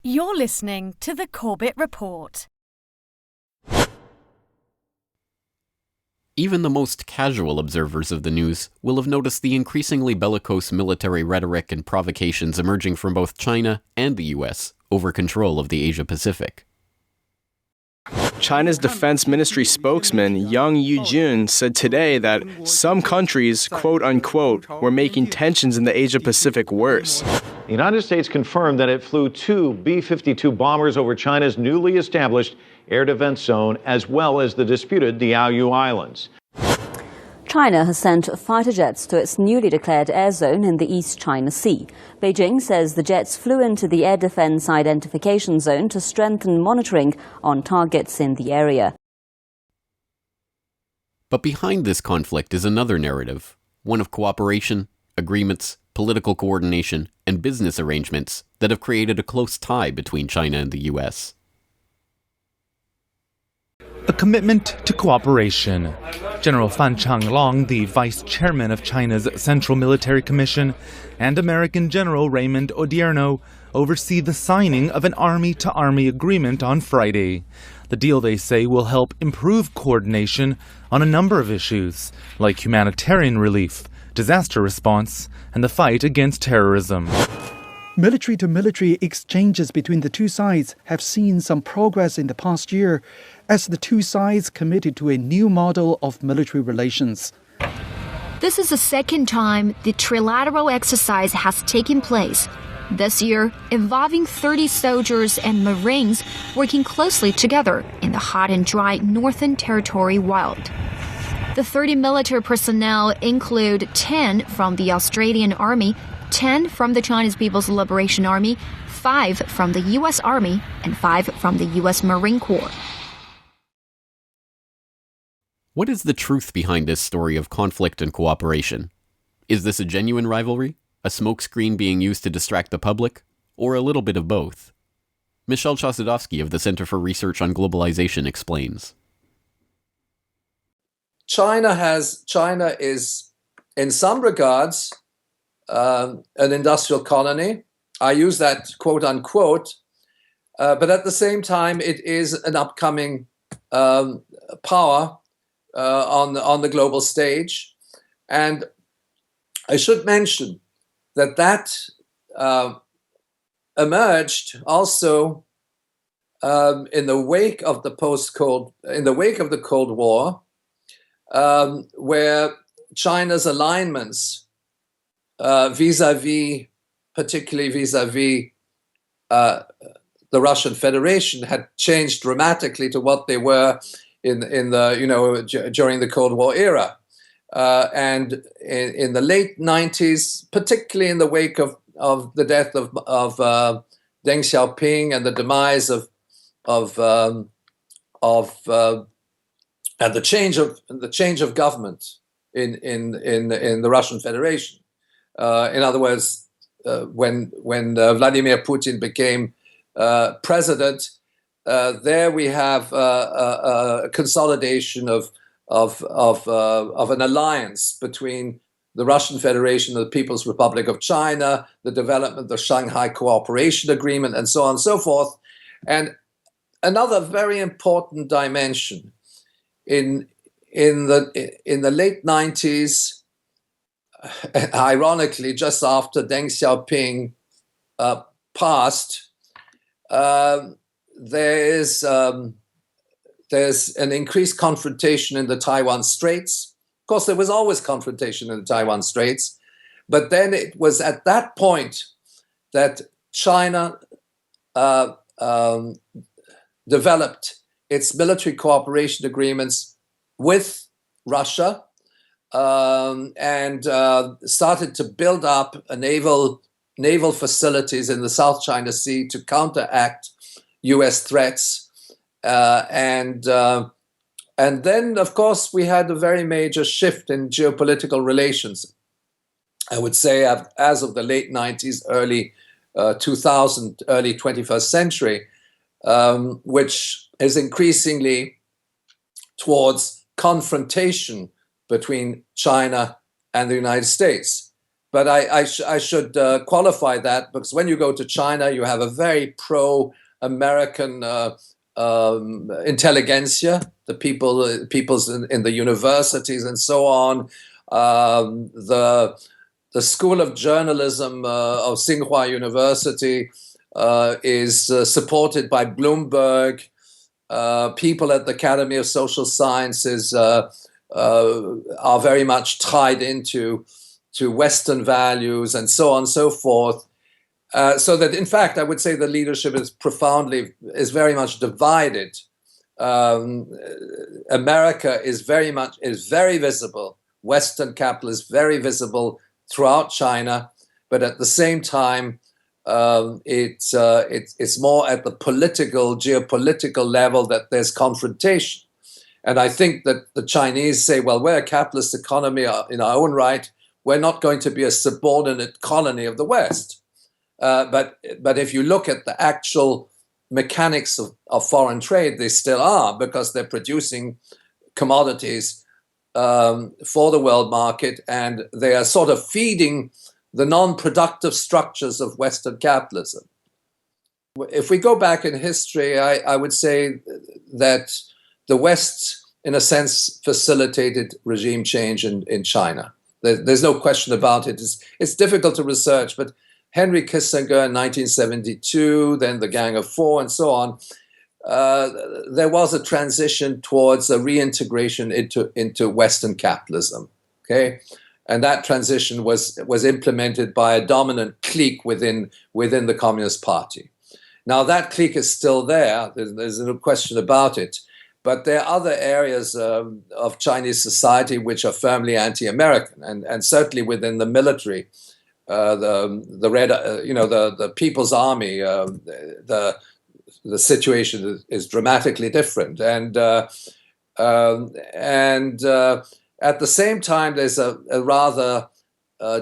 You're listening to the Corbett Report. Even the most casual observers of the news will have noticed the increasingly bellicose military rhetoric and provocations emerging from both China and the US over control of the Asia-Pacific. China's Defense Ministry spokesman Yang Yujun said today that some countries, quote-unquote, were making tensions in the Asia-Pacific worse. The United States confirmed that it flew 2 B-52 bombers over China's newly established air defense zone, as well as the disputed Diaoyu Islands. China has sent fighter jets to its newly declared air zone in the East China Sea. Beijing says the jets flew into the air defense identification zone to strengthen monitoring on targets in the area. But behind this conflict is another narrative, one of cooperation, agreements, political coordination, and business arrangements that have created a close tie between China and the US. A commitment to cooperation. General Fan Changlong, the vice chairman of China's Central Military Commission, and American General Raymond Odierno oversee the signing of an army-to-army agreement on Friday. The deal, they say, will help improve coordination on a number of issues, like humanitarian relief, disaster response, and the fight against terrorism. Military-to-military exchanges between the two sides have seen some progress in the past year as the two sides committed to a new model of military relations. This is the second time the trilateral exercise has taken place. This year, involving 30 soldiers and Marines working closely together in the hot and dry Northern Territory wild. The 30 military personnel include 10 from the Australian Army, 10 from the Chinese People's Liberation Army, 5 from the U.S. Army, and 5 from the U.S. Marine Corps. What is the truth behind this story of conflict and cooperation? Is this a genuine rivalry, a smokescreen being used to distract the public, or a little bit of both? Michel Chossudovsky of the Center for Research on Globalization explains. China is, in some regards, an industrial colony. I use that quote unquote, but at the same time, it is an upcoming power on the global stage. And I should mention that emerged also in the wake of the Cold War, where China's alignments particularly vis-a-vis the Russian Federation, had changed dramatically to what they were in the during the Cold War era, and in the late 90s, particularly in the wake of the death of Deng Xiaoping and the demise of and the change of government in the Russian Federation. In other words, when Vladimir Putin became president, there we have a consolidation of an alliance between the Russian Federation and the People's Republic of China, the development of the Shanghai Cooperation Agreement, and so on and so forth. And another very important dimension in the late 90s, ironically, just after Deng Xiaoping passed, there's an increased confrontation in the Taiwan Straits. Of course, there was always confrontation in the Taiwan Straits, but then it was at that point that China developed its military cooperation agreements with Russia, and started to build up a naval facilities in the South China Sea to counteract U.S. threats, and then, of course, we had a very major shift in geopolitical relations. I would say as of the late 90s, early 2000, early 21st century, which is increasingly towards confrontation between China and the United States. But I should qualify that, because when you go to China, you have a very pro-American intelligentsia, the peoples in the universities and so on. The School of Journalism of Tsinghua University is supported by Bloomberg. People at the Academy of Social Sciences are very much tied into Western values and so on and so forth. So that, in fact, I would say the leadership is very much divided. America is very visible. Western capital is very visible throughout China, but at the same time, it's more at the geopolitical level that there's confrontation. And I think that the Chinese say, well, we're a capitalist economy in our own right. We're not going to be a subordinate colony of the West. But if you look at the actual mechanics of foreign trade, they still are, because they're producing commodities for the world market, and they are sort of feeding the non-productive structures of Western capitalism. If we go back in history, I would say that the West, in a sense, facilitated regime change in China. There's no question about it. It's difficult to research, but Henry Kissinger in 1972, then the Gang of Four, and so on, there was a transition towards a reintegration into Western capitalism. Okay, and that transition was implemented by a dominant clique within the Communist Party. Now that clique is still there. There's no question about it. But there are other areas of Chinese society which are firmly anti-American, and certainly within the military, the People's Army, the situation is dramatically different, and at the same time, there's a rather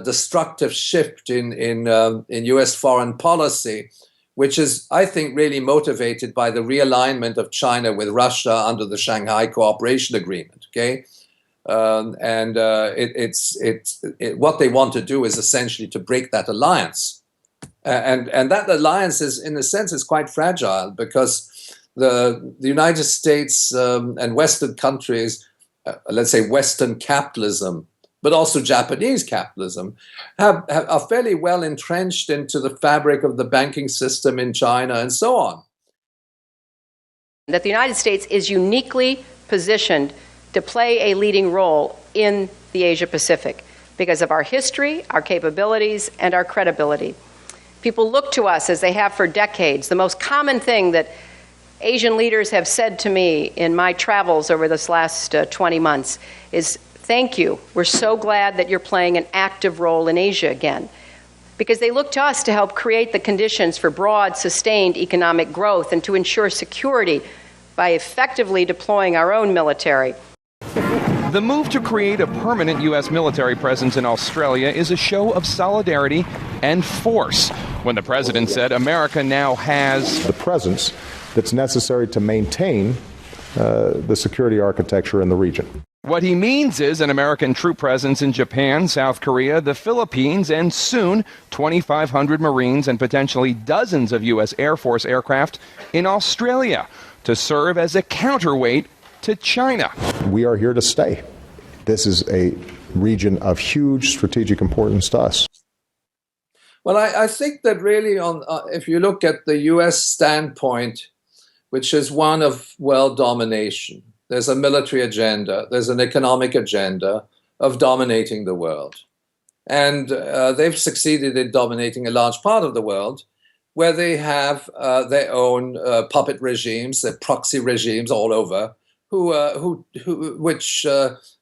destructive shift in U.S. foreign policy, which is, I think, really motivated by the realignment of China with Russia under the Shanghai Cooperation Agreement. Okay, what they want to do is essentially to break that alliance, and that alliance is, in a sense, is quite fragile, because the United States and Western countries, let's say Western capitalism, but also Japanese capitalism, are fairly well entrenched into the fabric of the banking system in China and so on. That the United States is uniquely positioned to play a leading role in the Asia-Pacific because of our history, our capabilities, and our credibility. People look to us, as they have for decades. The most common thing that Asian leaders have said to me in my travels over this last 20 months is, thank you. We're so glad that you're playing an active role in Asia again. Because they look to us to help create the conditions for broad, sustained economic growth and to ensure security by effectively deploying our own military. The move to create a permanent U.S. military presence in Australia is a show of solidarity and force, when the president said America now has the presence that's necessary to maintain the security architecture in the region. What he means is an American troop presence in Japan, South Korea, the Philippines, and soon 2,500 Marines and potentially dozens of U.S. Air Force aircraft in Australia to serve as a counterweight to China. We are here to stay. This is a region of huge strategic importance to us. Well, I think that really, if you look at the U.S. standpoint, which is one of world domination, there's a military agenda, there's an economic agenda of dominating the world. And they've succeeded in dominating a large part of the world, where they have their own puppet regimes, their proxy regimes all over, which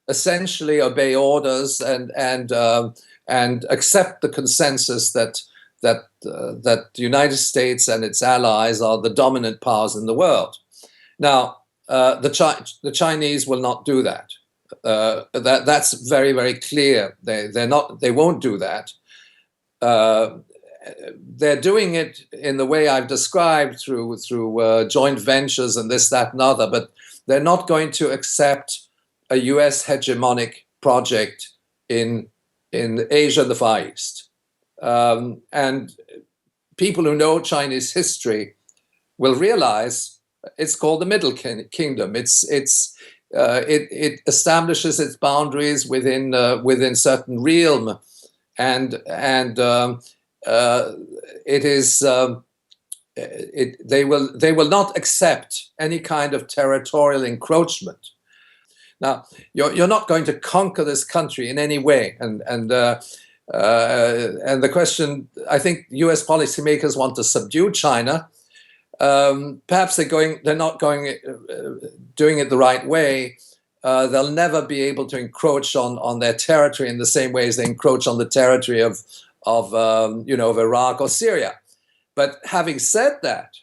essentially obey orders and accept the consensus that the United States and its allies are the dominant powers in the world. Now, the Chinese will not do that. That's very, very clear. They won't do that. They're doing it in the way I've described through joint ventures and this, that, and other, but they're not going to accept a U.S. hegemonic project in Asia and the Far East. And people who know Chinese history will realize it's called the Middle Kingdom. It establishes its boundaries within certain realm, and it is they will not accept any kind of territorial encroachment. Now, you're not going to conquer this country in any way, and the question, I think U.S. policymakers want to subdue China. Perhaps they're not doing it the right way. They'll never be able to encroach on their territory in the same way as they encroach on the territory of Iraq or Syria. But having said that,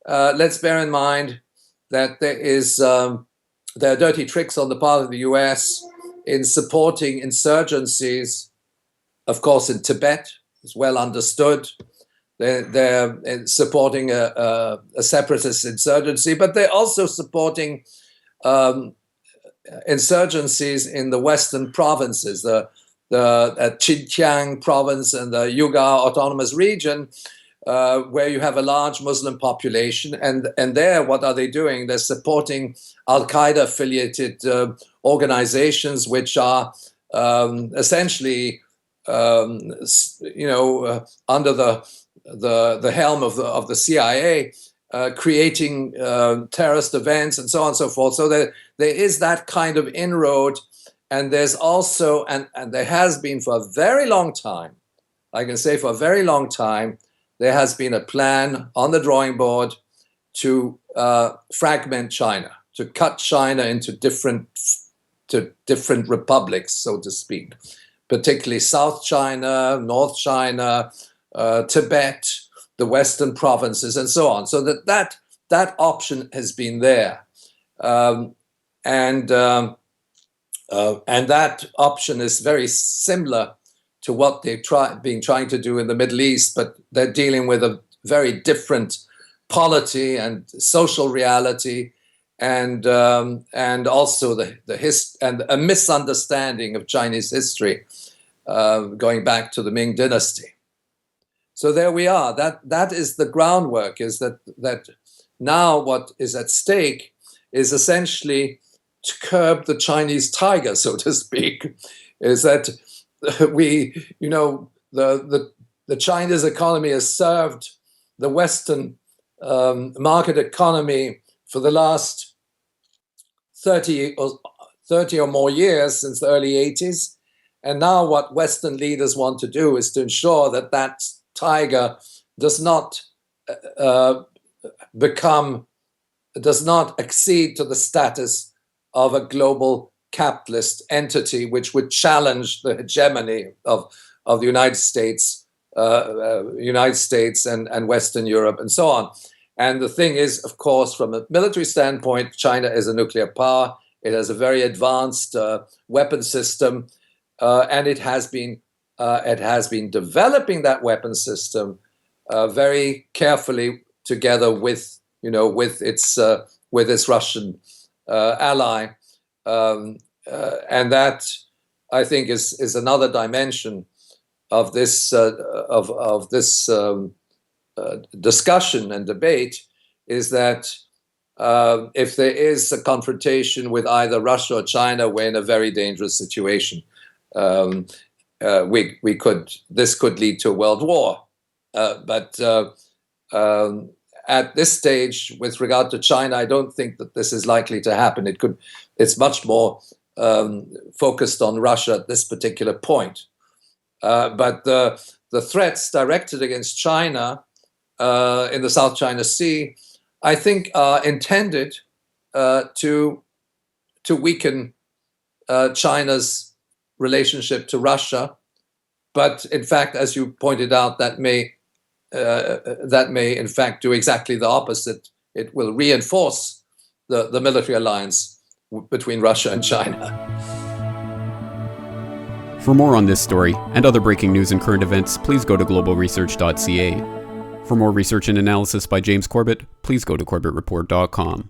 let's bear in mind that there are dirty tricks on the part of the U.S. in supporting insurgencies. Of course, in Tibet, it's well understood. They're supporting a separatist insurgency, but they're also supporting insurgencies in the western provinces, the Xinjiang province and the Uyghur Autonomous Region, where you have a large Muslim population. And there, what are they doing? They're supporting Al-Qaeda affiliated organizations, which are essentially under the helm of the CIA, creating terrorist events and so on and so forth. So there is that kind of inroad, and there's also, and there has been for a very long time, I can say for a very long time, there has been a plan on the drawing board to fragment China, to cut China into different republics, so to speak, particularly South China, North China, Tibet, the western provinces, and so on. So that option has been there, and that option is very similar to what they've been trying to do in the Middle East, but they're dealing with a very different polity and social reality, and also the and a misunderstanding of Chinese history going back to the Ming Dynasty. So there we are. That is the groundwork. Is that now what is at stake is essentially to curb the Chinese tiger, so to speak. Is that the Chinese economy has served the Western market economy for the last 30 or more years, since the early 80s. And now what Western leaders want to do is to ensure that tiger does not accede to the status of a global capitalist entity, which would challenge the hegemony of the United States and Western Europe and so on. And the thing is, of course, from a military standpoint, China is a nuclear power. It has a very advanced weapon system, and it has been developing that weapon system very carefully together with its Russian ally, and that, I think, is another dimension of this discussion and debate, is that if there is a confrontation with either Russia or China, we're in a very dangerous situation. This could lead to a world war, but at this stage, with regard to China, I don't think that this is likely to happen. It's much more focused on Russia at this particular point. But the threats directed against China in the South China Sea, I think, are intended to weaken China's relationship to Russia. But in fact, as you pointed out, that may in fact do exactly the opposite. It will reinforce the military alliance between Russia and China. For more on this story and other breaking news and current events, please go to globalresearch.ca. For more research and analysis by James Corbett, please go to corbettreport.com.